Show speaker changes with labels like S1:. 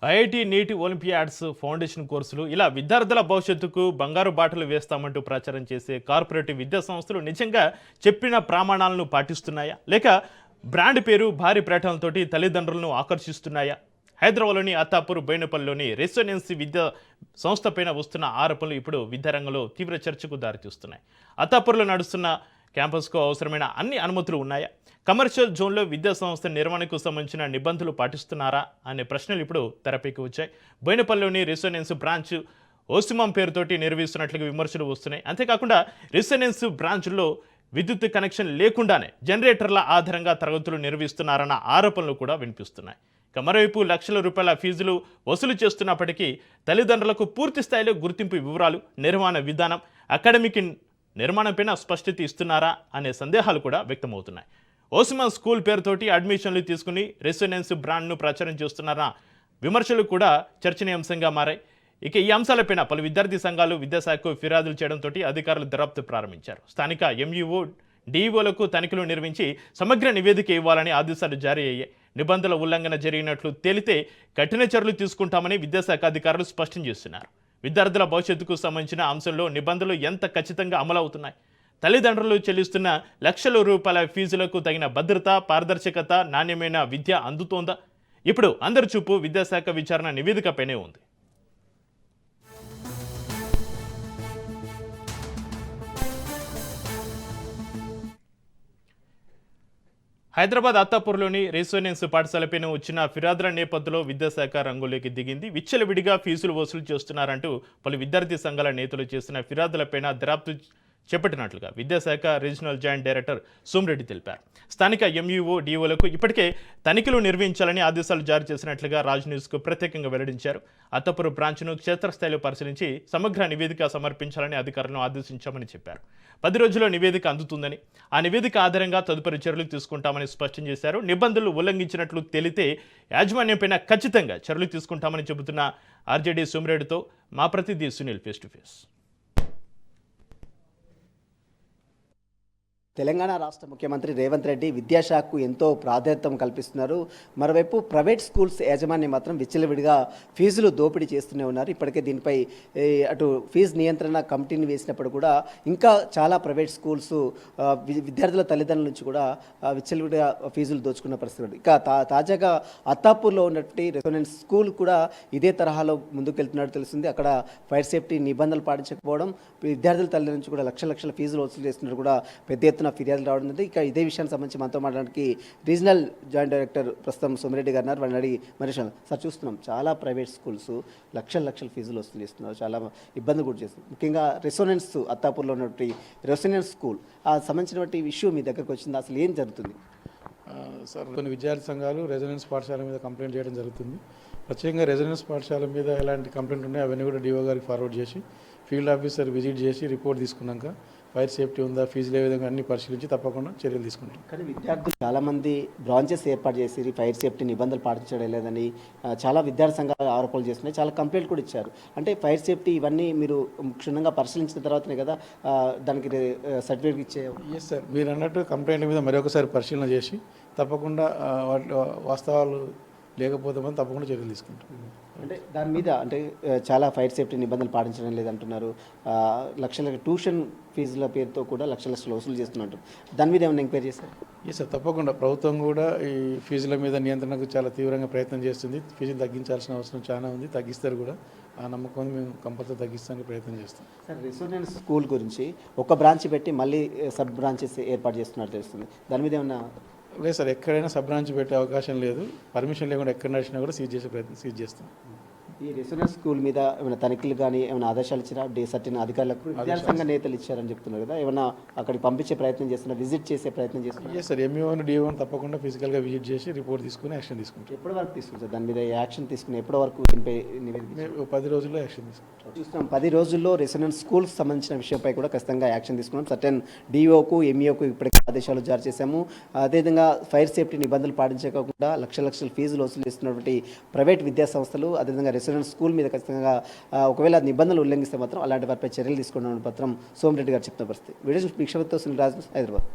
S1: IIT NEET Olympiads foundation కోర్సులు ఇలా విద్యార్థుల భవిష్యత్తుకు బంగారు బాటలు వేస్తామంటూ ప్రచారం చేసే కార్పొరేటివ్ విద్యా సంస్థలు నిజంగా చెప్పిన ప్రమాణాలను పాటిస్తున్నాయా లేక బ్రాండ్ పేరు భారీ ప్రకటనలతోటి తల్లిదండ్రులను ఆకర్షిస్తున్నాయా? హైదరాబాద్లోని అత్తాపూర్ బోయినపల్లిలోని రెసొనెన్స్ విద్యా సంస్థపైన వస్తున్న ఆరోపణలు ఇప్పుడు విద్యారంగంలో తీవ్ర చర్చకు దారితీస్తున్నాయి. అత్తాపూర్లో నడుస్తున్న క్యాంపస్కు అవసరమైన అన్ని అనుమతులు ఉన్నాయా? కమర్షియల్ జోన్లో విద్యా సంస్థ నిర్వహణకు సంబంధించిన నిబంధనలు పాటిస్తున్నారా అనే ప్రశ్నలు ఇప్పుడు తెరపైకి వచ్చాయి. బోయినపల్లిలోని రెసొనెన్స్ బ్రాంచ్ ఓసిమం పేరుతోటి నిర్వహిస్తున్నట్లుగా విమర్శలు వస్తున్నాయి. అంతేకాకుండా రెసొనెన్స్ బ్రాంచ్లో విద్యుత్ కనెక్షన్ లేకుండానే జనరేటర్ల ఆధారంగా తరగతులు నిర్వహిస్తున్నారన్న ఆరోపణలు కూడా వినిపిస్తున్నాయి. మరోవైపు లక్షల రూపాయల ఫీజులు వసూలు చేస్తున్నప్పటికీ తల్లిదండ్రులకు పూర్తి స్థాయిలో గుర్తింపు వివరాలు, నిర్మాణ విధానం, అకాడమిక్ నిర్మాణంపైన స్పష్టత ఇస్తున్నారా అనే సందేహాలు కూడా వ్యక్తమవుతున్నాయి. ఓస్మాన్ స్కూల్ పేరుతోటి అడ్మిషన్లు తీసుకుని రెసొనెన్స్ బ్రాండ్ను ప్రచారం చేస్తున్నారన్న విమర్శలు కూడా చర్చనీయాంశంగా మారాయి. ఇక ఈ అంశాలపైన పలు విద్యార్థి సంఘాలు విద్యాశాఖకు ఫిర్యాదులు చేయడంతో అధికారులు దర్యాప్తు ప్రారంభించారు. స్థానిక ఎంఈఓ, డిఈఓలకు తనిఖీలు నిర్వహించి సమగ్ర నివేదిక ఇవ్వాలని ఆదేశాలు జారీ అయ్యాయి. నిబంధనల ఉల్లంఘన జరిగినట్లు తేలితే కఠిన చర్యలు తీసుకుంటామని విద్యాశాఖ అధికారులు స్పష్టం చేస్తున్నారు. విద్యార్థుల భవిష్యత్తుకు సంబంధించిన అంశంలో నిబంధనలు ఎంత ఖచ్చితంగా అమలవుతున్నాయి? తల్లిదండ్రులు చెల్లిస్తున్న లక్షల రూపాయల ఫీజులకు తగిన భద్రత, పారదర్శకత, నాణ్యమైన విద్య అందుతోందా? ఇప్పుడు అందరి చూపు విద్యాశాఖ విచారణ నివేదికపైనే ఉంది. హైదరాబాద్ అత్తాపూర్లోని రెసొనెన్స్ పాఠశాలపైన వచ్చిన ఫిర్యాదుల నేపథ్యంలో విద్యాశాఖ రంగులోకి దిగింది. విచ్చలవిడిగా ఫీజులు వసూలు చేస్తున్నారంటూ పలు విద్యార్థి సంఘాల నేతలు చేసిన ఫిర్యాదులపైన దర్యాప్తు చేపట్టినట్లుగా విద్యాశాఖ రీజనల్ జాయింట్ డైరెక్టర్ సోమిరెడ్డి తెలిపారు. స్థానిక ఎంఈఓ, డిఓలకు ఇప్పటికే తనిఖీలు నిర్వహించాలని ఆదేశాలు జారీ చేసినట్లుగా రాజ్ న్యూస్కు ప్రత్యేకంగా వెల్లడించారు. అత్తాపూర్ బ్రాంచ్ను క్షేత్రస్థాయిలో పరిశీలించి సమగ్ర నివేదిక సమర్పించాలని అధికారులను ఆదేశించామని చెప్పారు. 10 రోజుల్లో నివేదిక అందుతుందని, ఆ నివేదిక ఆధారంగా తదుపరి చర్యలు తీసుకుంటామని స్పష్టం చేశారు. నిబంధనలు ఉల్లంఘించినట్లు తేలితే యాజమాన్యంపైన ఖచ్చితంగా చర్యలు తీసుకుంటామని చెబుతున్న ఆర్జేడీ సోమిరెడ్డితో మా ప్రతినిధి Sunil face to face.
S2: Telangana రాష్ట్ర ముఖ్యమంత్రి రేవంత్ రెడ్డి విద్యాశాఖకు ఎంతో ప్రాధాన్యత కల్పిస్తున్నారు. మరోవైపు ప్రైవేట్ స్కూల్స్ యాజమాన్యం మాత్రం విచ్చలవిడిగా ఫీజులు దోపిడీ చేస్తూనే ఉన్నారు. ఇప్పటికే దీనిపై అటు ఫీజు నియంత్రణ కమిటీని వేసినప్పుడు కూడా ఇంకా చాలా ప్రైవేట్ స్కూల్స్ విద్యార్థుల తల్లిదండ్రుల నుంచి కూడా విచ్చలవిడిగా ఫీజులు దోచుకున్న పరిస్థితి. ఇక తాజాగా అత్తాపూర్లో ఉన్నటువంటి రెసొనెన్స్ స్కూల్ కూడా ఇదే తరహాలో ముందుకెళ్తున్నట్టు తెలుస్తుంది. అక్కడ ఫైర్ సేఫ్టీ నిబంధనలు పాటించకపోవడం, విద్యార్థుల తల్లి నుంచి కూడా లక్షల ఫీజులు వసూలు చేస్తున్నట్టు కూడా పెద్ద ఎత్తున ఫిర్యాదులు రావడం. ఇక ఇదే విషయానికి సంబంధించి మనతో మాట్లాడడానికి రీజనల్ జాయింట్ డైరెక్టర్ ప్రస్తుతం సోమిరెడ్డి గారు ఉన్నారు. వాళ్ళని అడిగి మరి సార్, చూస్తున్నాం చాలా ప్రైవేట్ స్కూల్స్ లక్షల ఫీజులు వసూలు చేస్తున్నారు, చాలా ఇబ్బంది కూడా చేస్తుంది. ముఖ్యంగా రెసొనెన్స్ అత్తాపూర్లో ఉన్నటువంటి రెసొనెన్స్ స్కూల్ ఆ సంబంధించినటువంటి ఇష్యూ మీ దగ్గరకు వచ్చింది, అసలు ఏం జరుగుతుంది?
S3: సార్, కొన్ని విద్యార్థి సంఘాలు రెసిడెన్స్ పాఠశాల మీద కంప్లైంట్ చేయడం జరుగుతుంది. ప్రత్యేకంగా రెసిడెన్స్ పాఠశాల మీద ఎలాంటి కంప్లైంట్ ఉన్నాయో అవన్నీ కూడా డిఓ గారికి ఫార్వర్డ్ చేసి ఫీల్డ్ ఆఫీసర్ విజిట్ చేసి రిపోర్ట్ తీసుకున్నాక ఫైర్ సేఫ్టీ ఉందా, ఫీజులు ఏ విధంగా అన్ని పరిశీలించి తప్పకుండా చర్యలు తీసుకుంటాం.
S2: కానీ విద్యార్థులు చాలామంది బ్రాంచెస్ ఏర్పాటు చేసి ఫైర్ సేఫ్టీ నిబంధనలు పాటించడం లేదని చాలా విద్యార్థి సంఘాలు ఆరోపణలు చేస్తున్నాయి. చాలా కంప్లైంట్ కూడా ఇచ్చారు. అంటే ఫైర్ సేఫ్టీ ఇవన్నీ మీరు క్షుణ్ణంగా పరిశీలించిన తర్వాతనే కదా దానికి సర్టిఫికేట్ ఇచ్చే?
S3: ఎస్ సార్, మీరు అన్నట్టు కంప్లైంట్ మీద మరొకసారి పరిశీలన చేసి తప్పకుండా వాస్తవాలు లేకపోతే మనం తప్పకుండా చర్యలు తీసుకుంటాం.
S2: అంటే దాని మీద అంటే చాలా ఫైర్ సేఫ్టీ నిబంధనలు పాటించడం లేదంటున్నారు. లక్షల ట్యూషన్ ఫీజుల పేరుతో కూడా లక్షల వసూలు చేస్తున్నట్టు, దాని మీద ఏమైనా ఎంక్వైరీ చేస్తారు?
S3: ఎస్ సార్, తప్పకుండా ప్రభుత్వం కూడా ఈ ఫీజుల మీద నియంత్రణకు చాలా తీవ్రంగా ప్రయత్నం చేస్తుంది. ఫీజులు తగ్గించాల్సిన అవసరం చాలా ఉంది, తగ్గిస్తారు కూడా. ఆ నమ్మకం మేము కంపల్సరీ తగ్గిస్తానికి ప్రయత్నం చేస్తాం.
S2: సార్, రెసొనెన్స్ స్కూల్ గురించి ఒక బ్రాంచ్ పెట్టి మళ్ళీ సబ్ బ్రాంచెస్ ఏర్పాటు చేస్తున్నట్టు తెలుస్తుంది, దాని మీద ఏమన్నా?
S3: లేదు సార్, ఎక్కడైనా సబ్ బ్రాంచ్ పెట్టే అవకాశం లేదు. పర్మిషన్ లేకుండా ఎక్కడ నడిచినా కూడా సీజ్ చేస్తాం.
S2: ఈ రెసొనెన్స్ స్కూల్ మీద ఏమైనా తనిఖీలు కానీ ఏమైనా ఆదేశాలు ఇచ్చినా సర్టిన అధికారులకు? విద్యాసంఘ నేతలు ఇచ్చారని చెప్తున్నారు కదా, ఏమైనా అక్కడికి పంపించే ప్రయత్నం చేస్తున్నారు, విజిట్ చేసే ప్రయత్నం చేస్తున్నారు?
S3: ఎస్ సార్, ఎంఈఓని డిఓని తప్పకుండా ఫిజికల్గా విజిట్ చేసి రిపోర్ట్ తీసుకుని యాక్షన్ తీసుకుంటాం.
S2: ఎప్పటి వరకు తీసుకుంటారు దాని మీద యాక్షన్ తీసుకుని? ఎప్పటి వరకు దీనిపై నివేదిక?
S3: 10 రోజుల్లో యాక్షన్ తీసుకుంటాం.
S2: చూస్తున్నాం 10 రోజుల్లో రెసొనెన్స్ స్కూల్స్ సంబంధించిన విషయంపై కూడా ఖచ్చితంగా యాక్షన్ తీసుకున్నాం. సర్టెన్ డిఓకు, ఎంఈఓకు ఇప్పటికే ఆదేశాలు జారీ చేశాము. అదేవిధంగా ఫైర్ సేఫ్టీ నిబంధనలు పాటించకుండా లక్షల ఫీజులు వసూలు చేస్తున్నటువంటి ప్రైవేట్ విద్యా సంస్థలు, అదేవిధంగా రెసొనెన్స్ స్కూల్ మీద ఖచ్చితంగా ఒకవేళ నిబంధనలు ఉల్లంఘిస్తే మాత్రం అలాంటి వారిపై చర్యలు తీసుకున్న పత్రం సోమిరెడ్డి గారు చెప్తున్న పరిస్థితి. వీడియో వీక్షకులతో సునీల్ రాజ్, హైదరాబాద్.